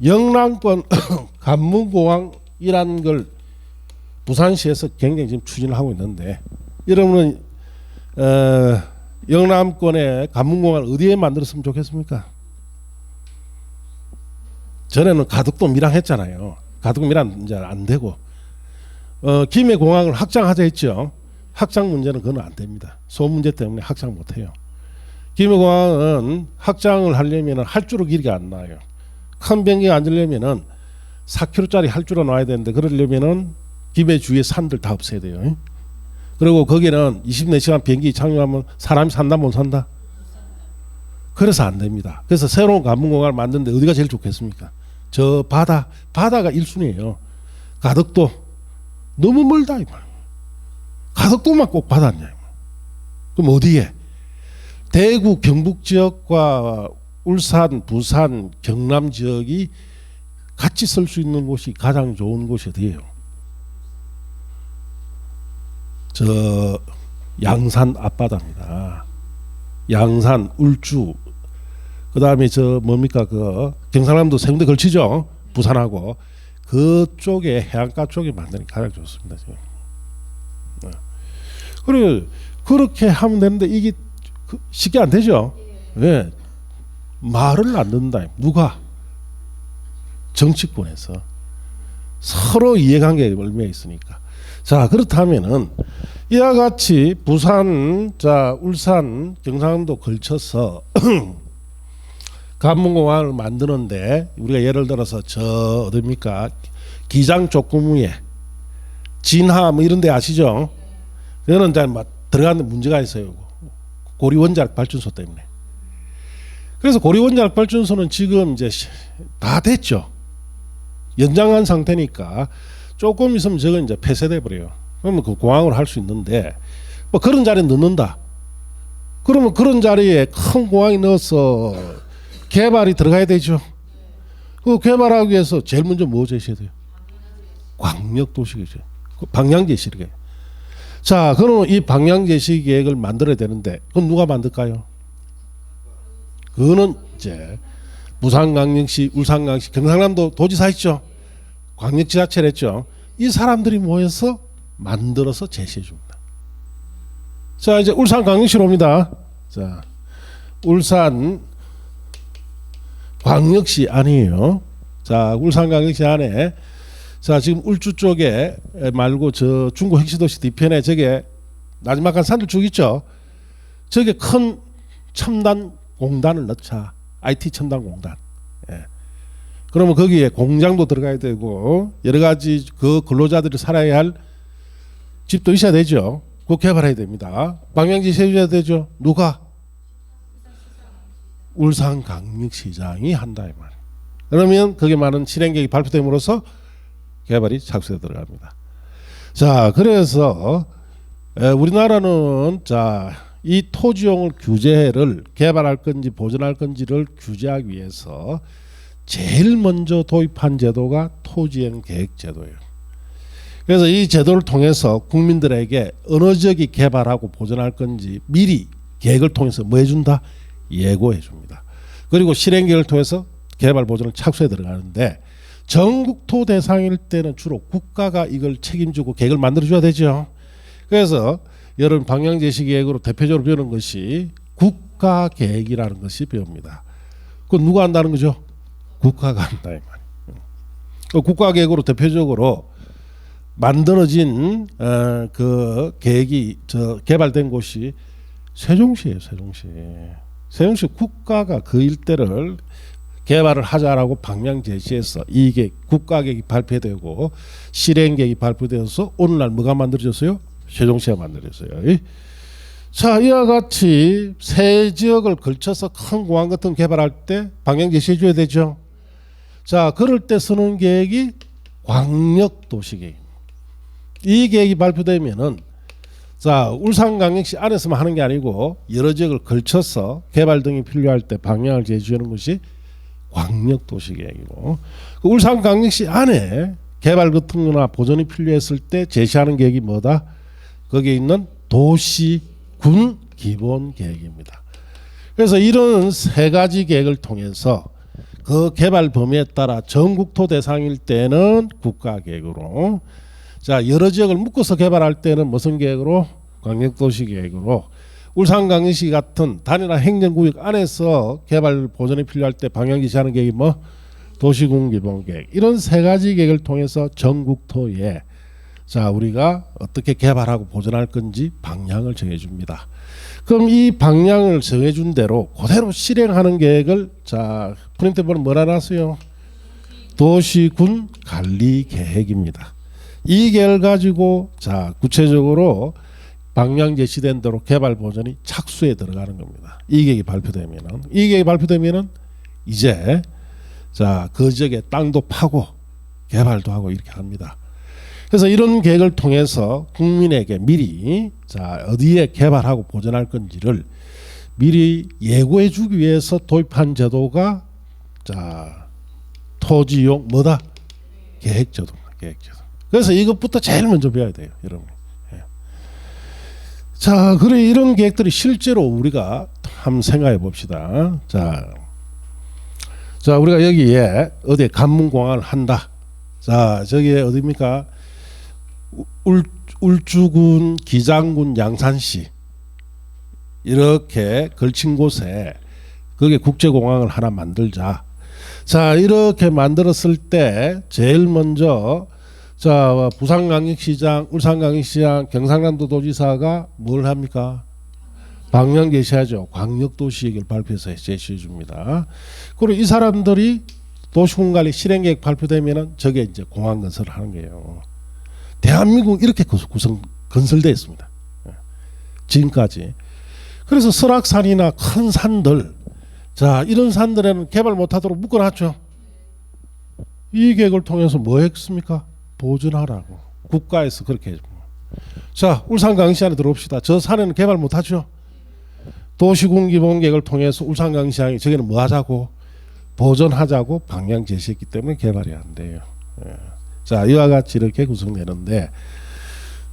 영남권 관문공항이라는 걸 부산시에서 굉장히 지금 추진을 하고 있는데, 여러분은 영남권의 관문공항을 어디에 만들었으면 좋겠습니까? 전에는 가덕도 밀항했잖아요. 가덕미란 이제 안 되고 김해공항을 확장하자 했죠. 확장 문제는 그건 안 됩니다. 소음 문제 때문에 확장 못 해요. 김해공항은 확장을 하려면 할주로 길이가 안 나요. 큰 비행기가 앉으려면은 4km짜리 할주로 나와야 되는데 그러려면은 김해 주위에 산들 다 없애야 돼요. 그리고 거기는 24시간 비행기 착륙하면 사람이 산다 못 산다? 그래서 안 됩니다. 그래서 새로운 관문공항을 만드는데 어디가 제일 좋겠습니까? 저 바다가 1순위예요. 가덕도 너무 멀다 이 말. 가덕도만 꼭 바다냐. 그럼 어디에? 대구 경북 지역과 울산, 부산, 경남 지역이 같이 쓸 수 있는 곳이 가장 좋은 곳이 어디예요? 저 양산 앞바다입니다. 양산, 울주, 그 다음에 저 뭡니까 그 경상남도 세 군데 걸치죠. 부산하고 그쪽에 해안가 쪽에 만드는 게 가장 좋습니다. 지금. 그리고 그렇게 하면 되는데 이게 쉽게 안 되죠. 왜? 말을 안 듣는다. 누가? 정치권에서 서로 이해관계에 얽매여 있으니까. 자 그렇다면은 이와 같이 부산, 자 울산, 경상도 걸쳐서 관문공항을 만드는데 우리가 예를 들어서 저 어딥니까 기장 족구무에 진하 뭐 이런 데 아시죠? 그거는 이제 막 들어가는 문제가 있어요. 고리 원자력 발전소 때문에. 그래서 고리 원자력 발전소는 지금 이제 다 됐죠. 연장한 상태니까 조금 있으면 저건 이제 폐쇄돼 버려요. 그러면 그 공항으로 할 수 있는데 뭐 그런 자리에 넣는다. 그러면 그런 자리에 큰 공항이 넣어서 개발이 들어가야 되죠. 그 개발하기 위해서 제일 먼저 뭐 제시해야 돼요? 광역도시계획, 방향제시계획. 자, 그러면 이 방향제시계획을 만들어야 되는데 그건 누가 만들까요? 그거는 이제 부산광역시, 울산광역시, 경상남도 도지사 있죠. 광역지자체를 했죠. 이 사람들이 모여서 만들어서 제시해 줍니다. 자, 이제 울산광역시로 옵니다. 자, 울산 광역시 아니에요. 자, 울산광역시 안에 자 지금 울주 쪽에 말고 저 중구 핵시도시 뒤편에 저게 나지막한 산들 쭉 있죠. 저게 큰 첨단 공단을 넣자. IT 첨단 공단. 예. 그러면 거기에 공장도 들어가야 되고 여러 가지 그 근로자들이 살아야 할 집도 있어야 되죠. 그거 개발해야 됩니다. 방향지 세워야 되죠. 누가? 울산광역시장이 한다 이 말. 그러면 거기에 많은 실행계획이 발표됨으로써 개발이 착수에 들어갑니다. 자, 그래서 우리나라는 자, 이 토지용을 규제를 개발할 건지 보존할 건지를 규제하기 위해서 제일 먼저 도입한 제도가 토지행 계획 제도예요. 그래서 이 제도를 통해서 국민들에게 어느 지역이 개발하고 보존할 건지 미리 계획을 통해서 뭐 해준다? 예고해 줍니다. 그리고 실행계획을 통해서 개발 보존을 착수에 들어가는데 전국토 대상일 때는 주로 국가가 이걸 책임지고 계획을 만들어줘야 되죠. 그래서 여러분 방향제시계획으로 대표적으로 배우는 것이 국가계획이라는 것이 배웁니다. 그건 누가 한다는 거죠? 국가가 한다 이 말이에요. 국가계획으로 대표적으로 만들어진 그 계획이 개발된 곳이 세종시예요. 세종시 국가가 그 일대를 개발을 하자라고 방향 제시해서 이게 국가계획이 발표되고 실행계획이 발표되어서 오늘날 뭐가 만들어졌어요? 세종시가 만들어졌어요. 자, 이와 같이 세 지역을 걸쳐서 큰 공항 같은 개발할 때 방향 제시해 줘야 되죠. 자, 그럴 때 쓰는 계획이 광역도시계획. 이 계획이 발표되면은 자, 울산광역시 안에서만 하는 게 아니고 여러 지역을 걸쳐서 개발 등이 필요할 때 방향을 제시하는 것이 광역도시계획이고 그 울산광역시 안에 개발 같은 거나 보존이 필요했을 때 제시하는 계획이 뭐다? 거기에 있는 도시군 기본계획입니다. 그래서 이런 세 가지 계획을 통해서 그 개발 범위에 따라 전국토 대상일 때는 국가계획으로 자 여러 지역을 묶어서 개발할 때는 무슨 계획으로? 광역도시계획으로 울산광역시 같은 단일화 행정구역 안에서 개발 보존이 필요할 때 방향 제시하는 계획이 뭐? 도시군 기본계획 이런 세 가지 계획을 통해서 전국토에 자 우리가 어떻게 개발하고 보존할 건지 방향을 정해줍니다. 그럼 이 방향을 정해준 대로 그대로 실행하는 계획을 자 프린트 보면 뭐라 놨어요? 도시군 관리 계획입니다. 이 계획을 가지고 자 구체적으로 방향 제시된 대로 개발 보전이 착수에 들어가는 겁니다. 이 계획이 발표되면은 이제 자 그 지역에 땅도 파고 개발도 하고 이렇게 합니다. 그래서 이런 계획을 통해서 국민에게 미리 자 어디에 개발하고 보존할 건지를 미리 예고해 주기 위해서 도입한 제도가 자 토지용 뭐다? 계획제도입니다. 계획제도. 그래서 이것부터 제일 먼저 배워야 돼요, 여러분. 예. 자, 그래 이런 계획들이 실제로 우리가 한번 생각해 봅시다. 자, 우리가 여기에 어디에 관문공항을 한다. 자, 저기에 어디입니까? 울주군, 기장군, 양산시 이렇게 걸친 곳에 거기에 국제공항을 하나 만들자. 자, 이렇게 만들었을 때 제일 먼저 자 부산광역시장, 울산광역시장, 경상남도도지사가 뭘 합니까? 방향 제시하죠. 광역도시계획을 발표해서 제시해 줍니다. 그리고 이 사람들이 도시군관리 실행계획 발표되면은 저게 이제 공항 건설을 하는 거예요. 대한민국 이렇게 건설되어 있습니다. 지금까지. 그래서 설악산이나 큰 산들, 자 이런 산들에는 개발 못하도록 묶어놨죠. 이 계획을 통해서 뭐 했습니까? 보존하라고 국가에서 그렇게 해줍니다. 자 울산광역시 안에 들어옵시다. 저 산에는 개발 못하죠. 도시군 기본계획을 통해서 울산광역시장이 저기는 뭐 하자고? 보존하자고 방향 제시했기 때문에 개발이 안 돼요. 예. 자 이와 같이 이렇게 구성되는데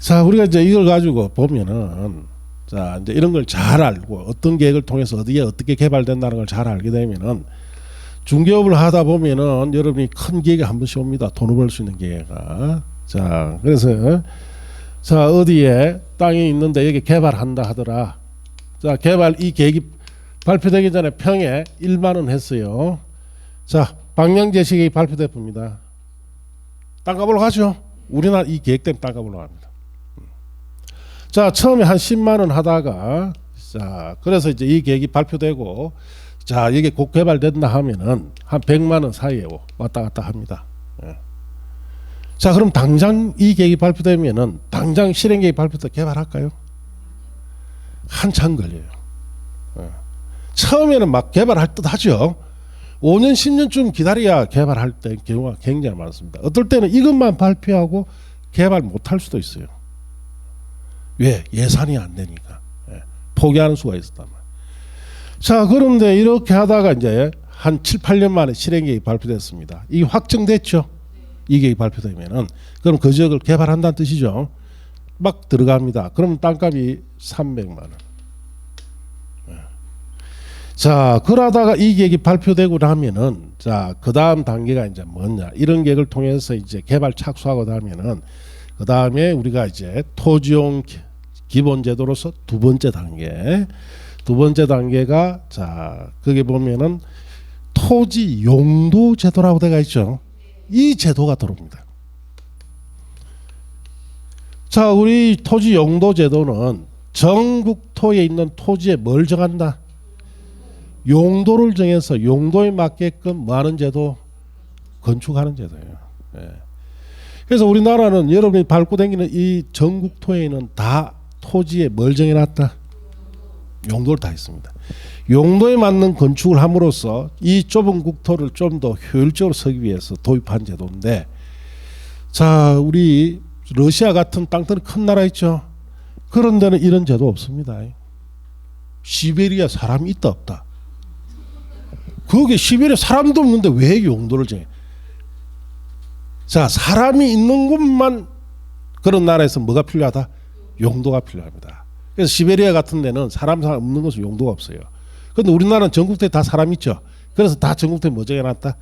자 우리가 이제 이걸 가지고 보면은 자 이제 이런 걸 잘 알고 어떤 계획을 통해서 어디에 어떻게 개발된다는 걸 잘 알게 되면은 중개업을 하다 보면은 여러분이 큰 기회가 한 번씩 옵니다. 돈을 벌 수 있는 기회가. 자 그래서 자 어디에 땅이 있는데 여기 개발한다 하더라. 자 개발 이 계획이 발표되기 전에 평에 1만 원 했어요. 자 방향 제시계획이 발표돼 봅니다. 땅값으로 가죠. 우리나라 이 계획 때문에 땅값으로 갑니다. 자 처음에 한 10만 원 하다가 자 그래서 이제 이 계획이 발표되고 자 여기 곧 개발된다 하면은 한 100만 원 사이에 왔다 갔다 합니다. 예. 자 그럼 당장 이 계획이 발표되면은 당장 실행 계획 발표돼 개발할까요? 한참 걸려요. 예. 처음에는 막 개발할 듯 하죠. 5년 10년쯤 기다려야 개발할 때 경우가 굉장히 많습니다. 어떨 때는 이것만 발표하고 개발 못할 수도 있어요. 왜? 예산이 안 되니까. 예. 포기하는 수가 있었단 말이에요. 자 그런데 이렇게 하다가 이제 한 7, 8년 만에 실행계획이 발표됐습니다. 이게 확정됐죠. 이 계획이 발표되면은 그럼 그 지역을 개발한다는 뜻이죠. 막 들어갑니다. 그럼 땅값이 300만 원. 자 그러다가 이 계획이 발표되고 나면은 자 그 다음 단계가 이제 뭐냐 이런 계획을 통해서 이제 개발 착수하고 나면은 그 다음에 우리가 이제 토지용 기본제도로서 두 번째 단계가 자 거기 보면은 토지 용도 제도라고 되어 있죠. 이 제도가 들어옵니다. 자 우리 토지 용도 제도는 전국토에 있는 토지에 뭘 정한다? 용도를 정해서 용도에 맞게끔 뭐하는 제도? 건축하는 제도예요. 예. 그래서 우리나라는 여러분이 밟고 다니는 이 전국토에는 다 토지에 뭘 정해놨다? 용도를 다 있습니다. 용도에 맞는 건축을 함으로써 이 좁은 국토를 좀 더 효율적으로 쓰기 위해서 도입한 제도인데 자 우리 러시아 같은 땅들은 큰 나라 있죠. 그런 데는 이런 제도 없습니다. 시베리아 사람이 있다 없다. 거기 시베리아 사람도 없는데 왜 용도를 정해? 자 사람이 있는 곳만 그런 나라에서 뭐가 필요하다? 용도가 필요합니다. 그래서 시베리아 같은 데는 사람 없는 곳은 용도가 없어요. 그런데 우리나라는 전국토에 다 사람 있죠. 그래서 다 전국토에 뭐 정해놨다?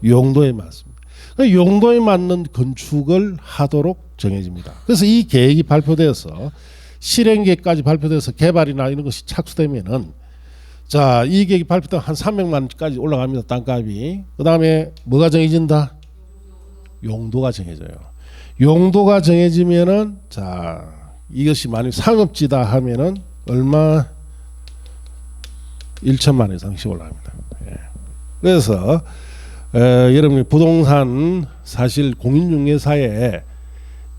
용도에 맞습니다. 용도에 맞는 건축을 하도록 정해집니다. 그래서 이 계획이 발표되어서 실행계획까지 발표돼서 개발이나 이런 것이 착수되면은 자, 이 계획이 발표된 한 300만까지 올라갑니다. 땅값이. 그 다음에 뭐가 정해진다? 용도가 정해져요. 용도가 정해지면은 자, 이것이 만약 상업지다 하면은 얼마? 1천만 원 이상씩 올라갑니다. 예. 그래서 여러분이 부동산 사실 공인중개사에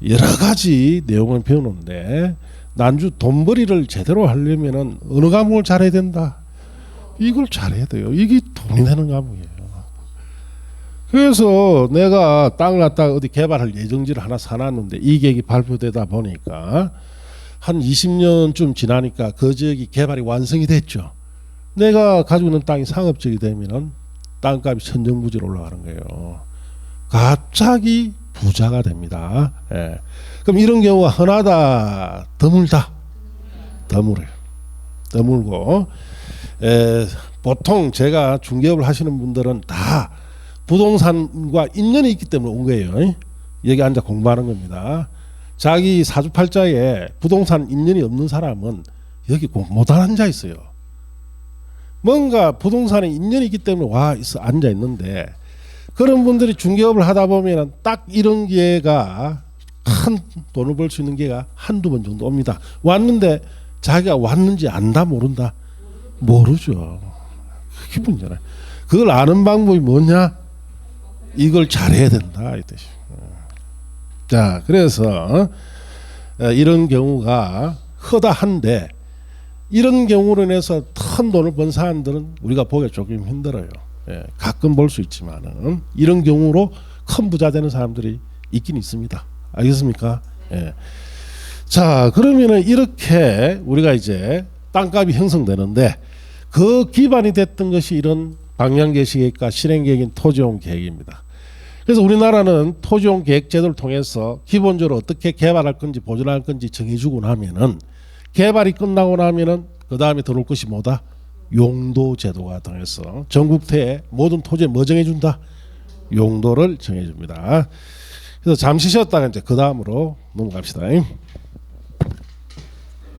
여러 가지 내용을 배우는데 난주 돈벌이를 제대로 하려면은 어느 과목을 잘해야 된다? 이걸 잘해야 돼요. 이게 돈이 되는 과목이에요. 그래서 내가 땅을 갖다가 어디 개발할 예정지를 하나 사놨는데 이 계획이 발표되다 보니까 한 20년쯤 지나니까 그 지역이 개발이 완성이 됐죠. 내가 가지고 있는 땅이 상업지역이 되면은 땅값이 천정부지로 올라가는 거예요. 갑자기 부자가 됩니다. 예. 그럼 이런 경우가 흔하다, 드물다, 드물어요. 드물고 보통 제가 중개업을 하시는 분들은 다 부동산과 인연이 있기 때문에 온 거예요. 여기 앉아 공부하는 겁니다. 자기 사주팔자에 부동산 인연이 없는 사람은 여기 공부 못하는 앉아 있어요. 뭔가 부동산에 인연이 있기 때문에 와 있어 앉아 있는데 그런 분들이 중개업을 하다 보면 딱 이런 기회가 큰 돈을 벌 수 있는 기회가 한두 번 정도 옵니다. 왔는데 자기가 왔는지 안다 모른다? 모르죠. 그게 문제네. 그걸 아는 방법이 뭐냐? 이걸 잘해야 된다 이 뜻이. 자, 그래서 이런 경우가 허다한데 이런 경우로 인해서 큰 돈을 번 사람들은 우리가 보기가 조금 힘들어요. 예, 가끔 볼 수 있지만은 이런 경우로 큰 부자 되는 사람들이 있긴 있습니다. 알겠습니까? 예. 자, 그러면은 이렇게 우리가 이제 땅값이 형성되는데 그 기반이 됐던 것이 이런 방향개시계획과 실행계획인 토지용 계획입니다. 그래서 우리나라는 토지용 계획 제도를 통해서 기본적으로 어떻게 개발할 건지 보존할 건지 정해주고 나면은 개발이 끝나고 나면은 그 다음에 들어올 것이 뭐다? 용도 제도가 통해서 전국태에 모든 토지에 뭐 정해준다? 용도를 정해줍니다. 그래서 잠시 쉬었다가 이제 그 다음으로 넘어갑시다.